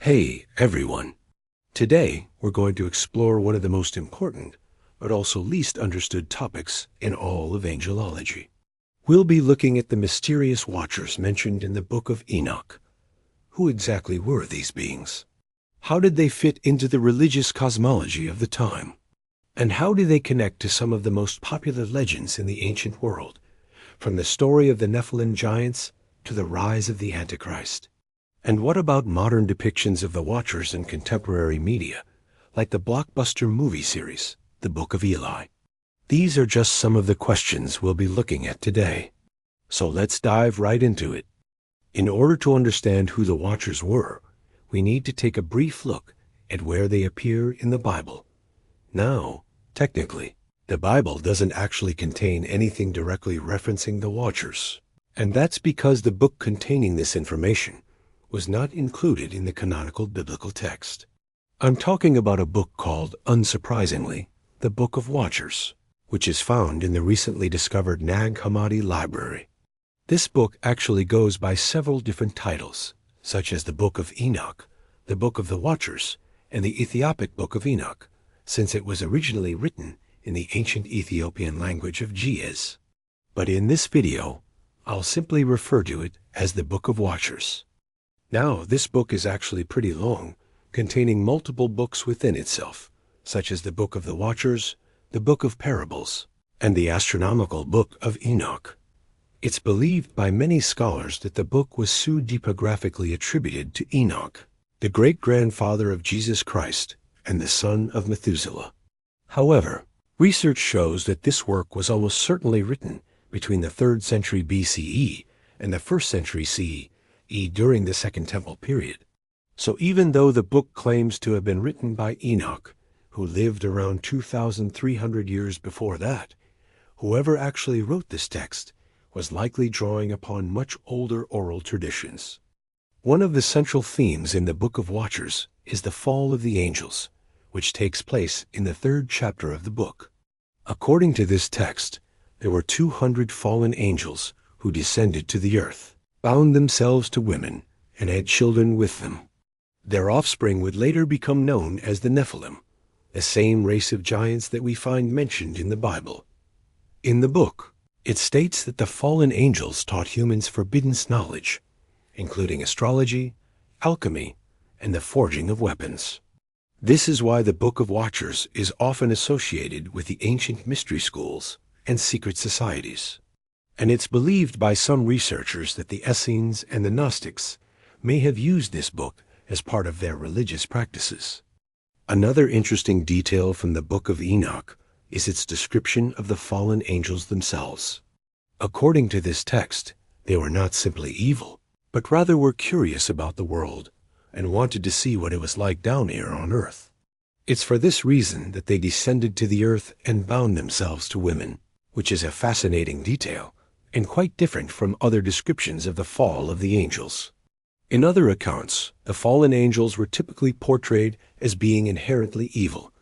Hey, everyone. Today, we're going to explore one of the most important, but also least understood topics in all of angelology. We'll be looking at the mysterious watchers mentioned in the Book of Enoch. Who exactly were these beings? How did they fit into the religious cosmology of the time? And how do they connect to some of the most popular legends in the ancient world, from the story of the Nephilim giants to the rise of the Antichrist? And what about modern depictions of the Watchers in contemporary media, like the blockbuster movie series, The Book of Eli? These are just some of the questions we'll be looking at today. So let's dive right into it. In order to understand who the Watchers were, we need to take a brief look at where they appear in the Bible. Now, technically, the Bible doesn't actually contain anything directly referencing the Watchers, and that's because the book containing this information was not included in the canonical biblical text. I'm talking about a book called, unsurprisingly, the Book of Watchers, which is found in the recently discovered Nag Hammadi Library. This book actually goes by several different titles, such as the Book of Enoch, the Book of the Watchers, and the Ethiopic Book of Enoch, since it was originally written in the ancient Ethiopian language of Ge'ez. But in this video, I'll simply refer to it as the Book of Watchers. Now, this book is actually pretty long, containing multiple books within itself, such as the Book of the Watchers, the Book of Parables, and the astronomical Book of Enoch. It's believed by many scholars that the book was pseudepigraphically attributed to Enoch, the great-grandfather of Jesus Christ and the son of Methuselah. However, research shows that this work was almost certainly written between the 3rd century BCE and the 1st century CE, during the Second Temple period. So even though the book claims to have been written by Enoch, who lived around 2,300 years before that, whoever actually wrote this text was likely drawing upon much older oral traditions. One of the central themes in the Book of Watchers is the fall of the angels, which takes place in the 3rd chapter of the book. According to this text, there were 200 fallen angels who descended to the earth, bound themselves to women, and had children with them. Their offspring would later become known as the Nephilim, the same race of giants that we find mentioned in the Bible. In the book, it states that the fallen angels taught humans forbidden knowledge, including astrology, alchemy, and the forging of weapons. This is why the Book of Watchers is often associated with the ancient mystery schools and secret societies. And it's believed by some researchers that the Essenes and the Gnostics may have used this book as part of their religious practices. Another interesting detail from the Book of Enoch is its description of the fallen angels themselves. According to this text, they were not simply evil, but rather were curious about the world and wanted to see what it was like down here on earth. It's for this reason that they descended to the earth and bound themselves to women, which is a fascinating detail and quite different from other descriptions of the fall of the angels. In other accounts, the fallen angels were typically portrayed as being inherently evil,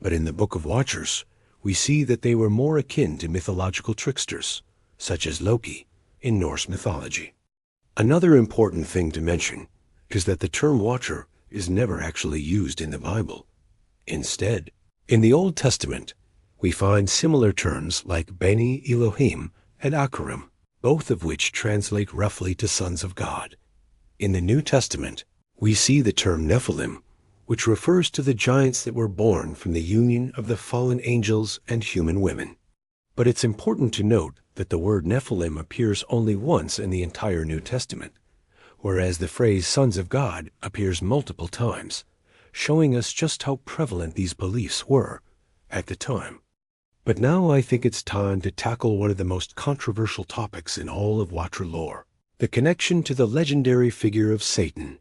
but in the Book of Watchers, we see that they were more akin to mythological tricksters, such as Loki in Norse mythology. Another important thing to mention is that the term Watcher is never actually used in the Bible. Instead, in the Old Testament, we find similar terms like Beni Elohim and Akarim, both of which translate roughly to sons of God. In the New Testament, we see the term Nephilim, which refers to the giants that were born from the union of the fallen angels and human women. But it's important to note that the word Nephilim appears only once in the entire New Testament, whereas the phrase sons of God appears multiple times, showing us just how prevalent these beliefs were at the time. But now I think it's time to tackle one of the most controversial topics in all of Watcher lore, the connection to the legendary figure of Satan.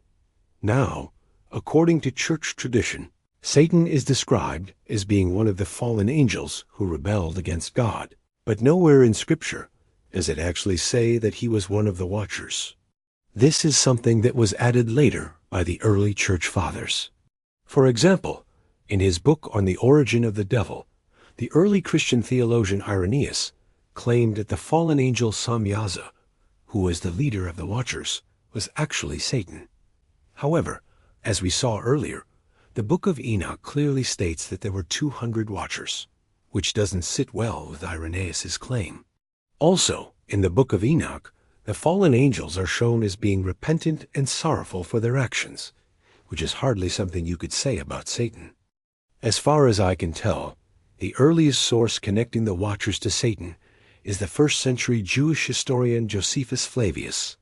Now, according to church tradition, Satan is described as being one of the fallen angels who rebelled against God, but nowhere in Scripture does it actually say that he was one of the Watchers. This is something that was added later by the early church fathers. For example, in his book on the origin of the devil, the early Christian theologian Irenaeus claimed that the fallen angel Samyaza, who was the leader of the Watchers, was actually Satan. However, As we saw earlier, the Book of Enoch clearly states that there were 200 watchers, which doesn't sit well with Irenaeus' claim. Also, in the Book of Enoch, the fallen angels are shown as being repentant and sorrowful for their actions, which is hardly something you could say about Satan. As far as I can tell, the earliest source connecting the watchers to Satan is the first-century Jewish historian Josephus Flavius.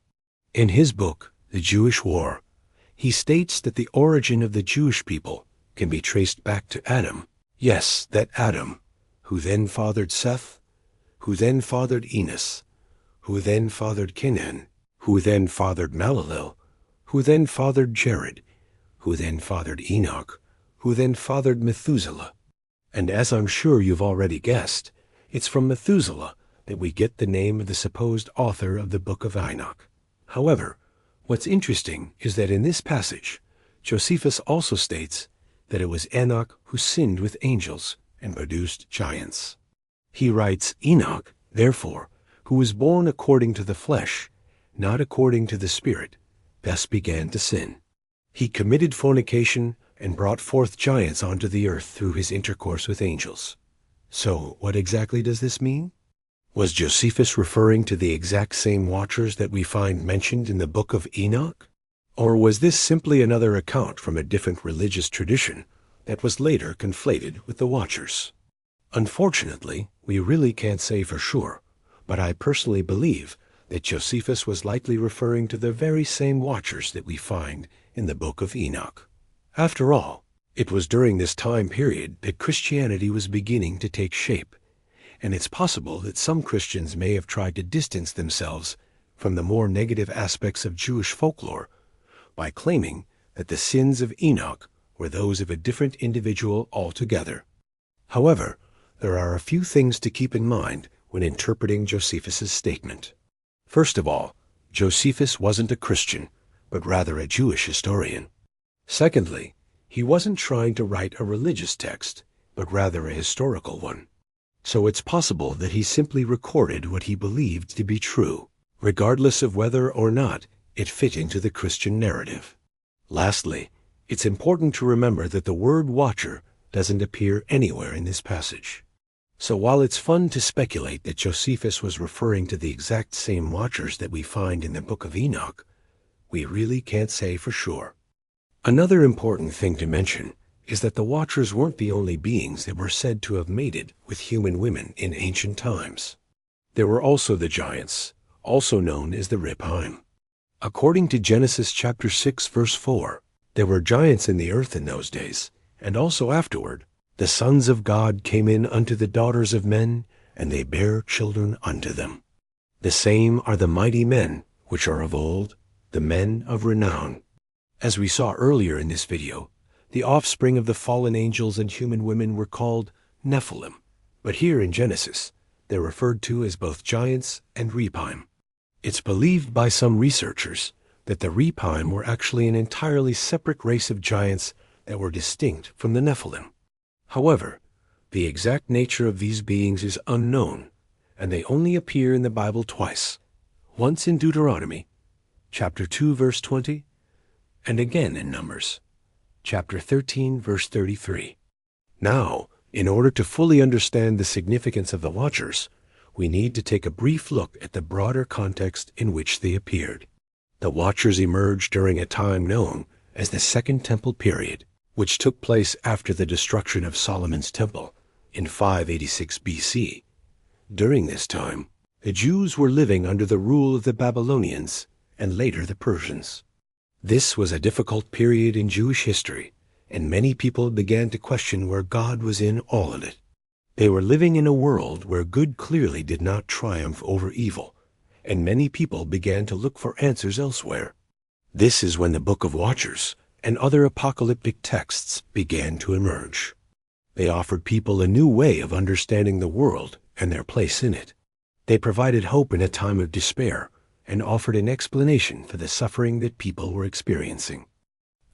In his book, The Jewish War, he states that the origin of the Jewish people can be traced back to Adam. Yes, that Adam, who then fathered Seth, who then fathered Enos, who then fathered Kenan, who then fathered Malalel, who then fathered Jared, who then fathered Enoch, who then fathered Methuselah. And as I'm sure you've already guessed, it's from Methuselah that we get the name of the supposed author of the Book of Enoch. However, what's interesting is that in this passage, Josephus also states that it was Enoch who sinned with angels and produced giants. He writes, Enoch, therefore, who was born according to the flesh, not according to the Spirit, thus began to sin. He committed fornication and brought forth giants onto the earth through his intercourse with angels. So, what exactly does this mean? Was Josephus referring to the exact same watchers that we find mentioned in the Book of Enoch? Or was this simply another account from a different religious tradition that was later conflated with the watchers? Unfortunately, we really can't say for sure, but I personally believe that Josephus was likely referring to the very same watchers that we find in the Book of Enoch. After all, it was during this time period that Christianity was beginning to take shape, and it's possible that some Christians may have tried to distance themselves from the more negative aspects of Jewish folklore by claiming that the sins of Enoch were those of a different individual altogether. However, there are a few things to keep in mind when interpreting Josephus's statement. First of all, Josephus wasn't a Christian, but rather a Jewish historian. Secondly, he wasn't trying to write a religious text, but rather a historical one. So it's possible that he simply recorded what he believed to be true, regardless of whether or not it fit into the Christian narrative. Lastly, it's important to remember that the word watcher doesn't appear anywhere in this passage. So while it's fun to speculate that Josephus was referring to the exact same watchers that we find in the Book of Enoch, we really can't say for sure. Another important thing to mention is that the watchers weren't the only beings that were said to have mated with human women in ancient times. There were also the giants, also known as the Rephaim. According to Genesis chapter 6 verse 4, there were giants in the earth in those days, and also afterward, the sons of God came in unto the daughters of men, and they bare children unto them. The same are the mighty men which are of old, the men of renown. As we saw earlier in this video, the offspring of the fallen angels and human women were called Nephilim, but here in Genesis, they're referred to as both giants and Rephaim. It's believed by some researchers that the Rephaim were actually an entirely separate race of giants that were distinct from the Nephilim. However, the exact nature of these beings is unknown, and they only appear in the Bible twice, once in Deuteronomy, chapter 2, verse 20, and again in Numbers, chapter 13, verse 33. Now, in order to fully understand the significance of the watchers, we need to take a brief look at the broader context in which they appeared. The watchers emerged during a time known as the Second Temple period, which took place after the destruction of Solomon's temple in 586 BC. During this time, the Jews were living under the rule of the Babylonians and later the Persians. This was a difficult period in Jewish history, and many people began to question where God was in all of it. They were living in a world where good clearly did not triumph over evil, and many people began to look for answers elsewhere. This is when the Book of Watchers and other apocalyptic texts began to emerge. They offered people a new way of understanding the world and their place in it. They provided hope in a time of despair and offered an explanation for the suffering that people were experiencing.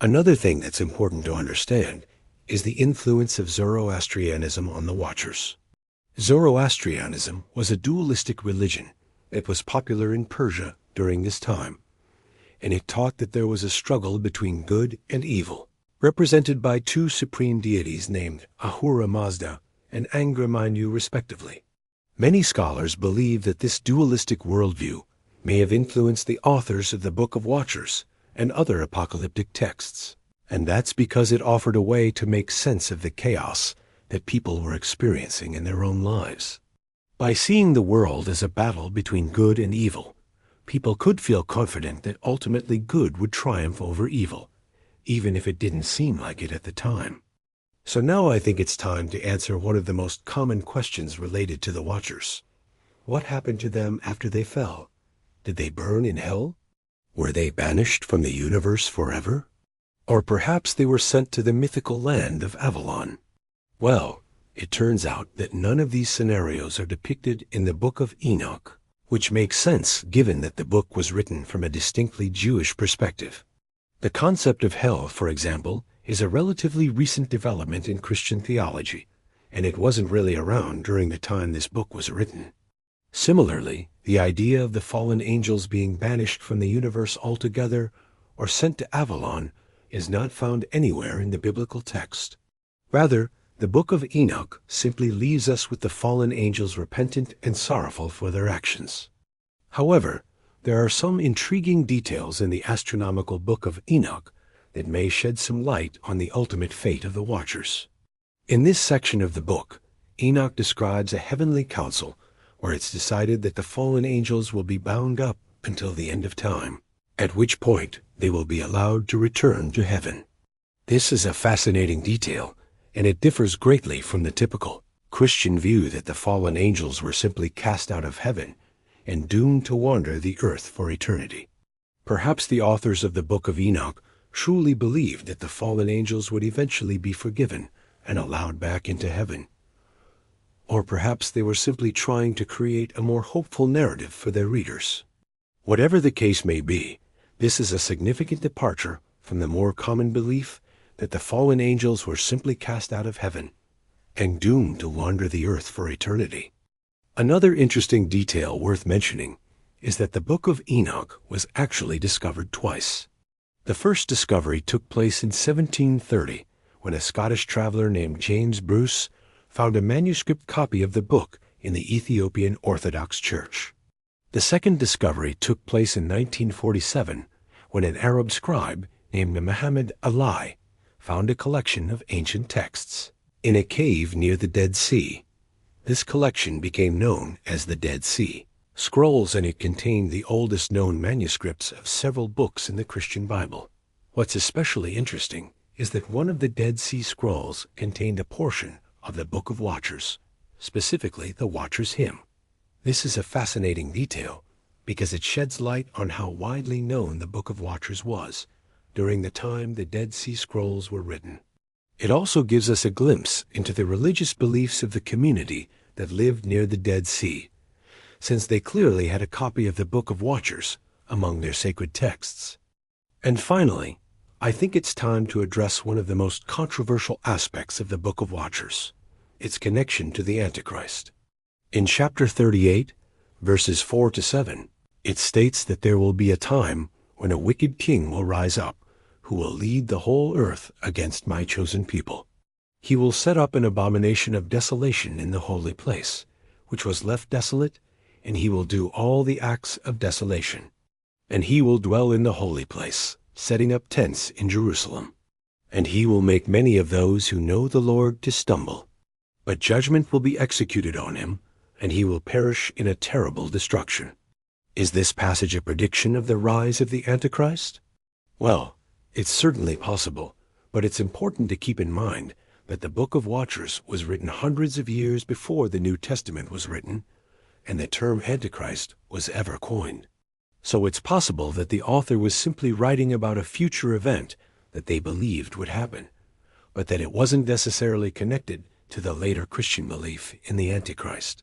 Another thing that's important to understand is the influence of Zoroastrianism on the Watchers. Zoroastrianism was a dualistic religion that was popular in Persia during this time. and it taught that there was a struggle between good and evil, represented by two supreme deities named Ahura Mazda and Angra Mainyu respectively. Many scholars believe that this dualistic worldview may have influenced the authors of the Book of Watchers and other apocalyptic texts, and that's because it offered a way to make sense of the chaos that people were experiencing in their own lives. By seeing the world as a battle between good and evil, people could feel confident that ultimately good would triumph over evil, even if it didn't seem like it at the time. So now I think it's time to answer one of the most common questions related to the Watchers. What happened to them after they fell? Did they burn in hell? Were they banished from the universe forever? Or perhaps they were sent to the mythical land of Avalon? Well, it turns out that none of these scenarios are depicted in the Book of Enoch, which makes sense given that the book was written from a distinctly Jewish perspective. The concept of hell, for example, is a relatively recent development in Christian theology, and it wasn't really around during the time this book was written. Similarly, the idea of the fallen angels being banished from the universe altogether or sent to Avalon is not found anywhere in the biblical text. Rather, the Book of Enoch simply leaves us with the fallen angels repentant and sorrowful for their actions. However, there are some intriguing details in the astronomical Book of Enoch that may shed some light on the ultimate fate of the Watchers. In this section of the book, Enoch describes a heavenly council where it's decided that the fallen angels will be bound up until the end of time, at which point they will be allowed to return to heaven. This is a fascinating detail, and it differs greatly from the typical Christian view that the fallen angels were simply cast out of heaven and doomed to wander the earth for eternity. Perhaps the authors of the Book of Enoch truly believed that the fallen angels would eventually be forgiven and allowed back into heaven. Or perhaps they were simply trying to create a more hopeful narrative for their readers. Whatever the case may be, this is a significant departure from the more common belief that the fallen angels were simply cast out of heaven and doomed to wander the earth for eternity. Another interesting detail worth mentioning is that the Book of Enoch was actually discovered twice. The first discovery took place in 1730 when a Scottish traveler named James Bruce found a manuscript copy of the book in the Ethiopian Orthodox Church. The second discovery took place in 1947 when an Arab scribe named Muhammad Ali found a collection of ancient texts in a cave near the Dead Sea. This collection became known as the Dead Sea Scrolls, and it contained the oldest known manuscripts of several books in the Christian Bible. What's especially interesting is that one of the Dead Sea Scrolls contained a portion of the Book of Watchers, specifically the Watchers' Hymn. This is a fascinating detail because it sheds light on how widely known the Book of Watchers was during the time the Dead Sea Scrolls were written. It also gives us a glimpse into the religious beliefs of the community that lived near the Dead Sea, since they clearly had a copy of the Book of Watchers among their sacred texts. And finally, I think it's time to address one of the most controversial aspects of the Book of Watchers, its connection to the Antichrist. In chapter 38, verses 4 to 7, it states that there will be a time when a wicked king will rise up, who will lead the whole earth against my chosen people. He will set up an abomination of desolation in the holy place, which was left desolate, and he will do all the acts of desolation. And he will dwell in the holy place, setting up tents in Jerusalem. And he will make many of those who know the Lord to stumble. But judgment will be executed on him, and he will perish in a terrible destruction. Is this passage a prediction of the rise of the Antichrist? Well, it's certainly possible, but it's important to keep in mind that the Book of Watchers was written hundreds of years before the New Testament was written, and the term Antichrist was ever coined. So it's possible that the author was simply writing about a future event that they believed would happen, but that it wasn't necessarily connected to the later Christian belief in the Antichrist.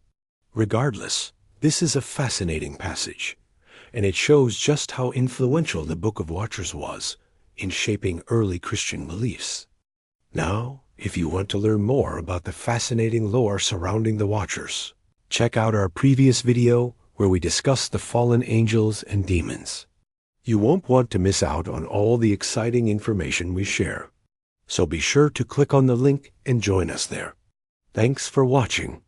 Regardless, this is a fascinating passage, and it shows just how influential the Book of Watchers was in shaping early Christian beliefs. Now, if you want to learn more about the fascinating lore surrounding the Watchers, check out our previous video where we discuss the fallen angels and demons. You won't want to miss out on all the exciting information we share. So be sure to click on the link and join us there. Thanks for watching.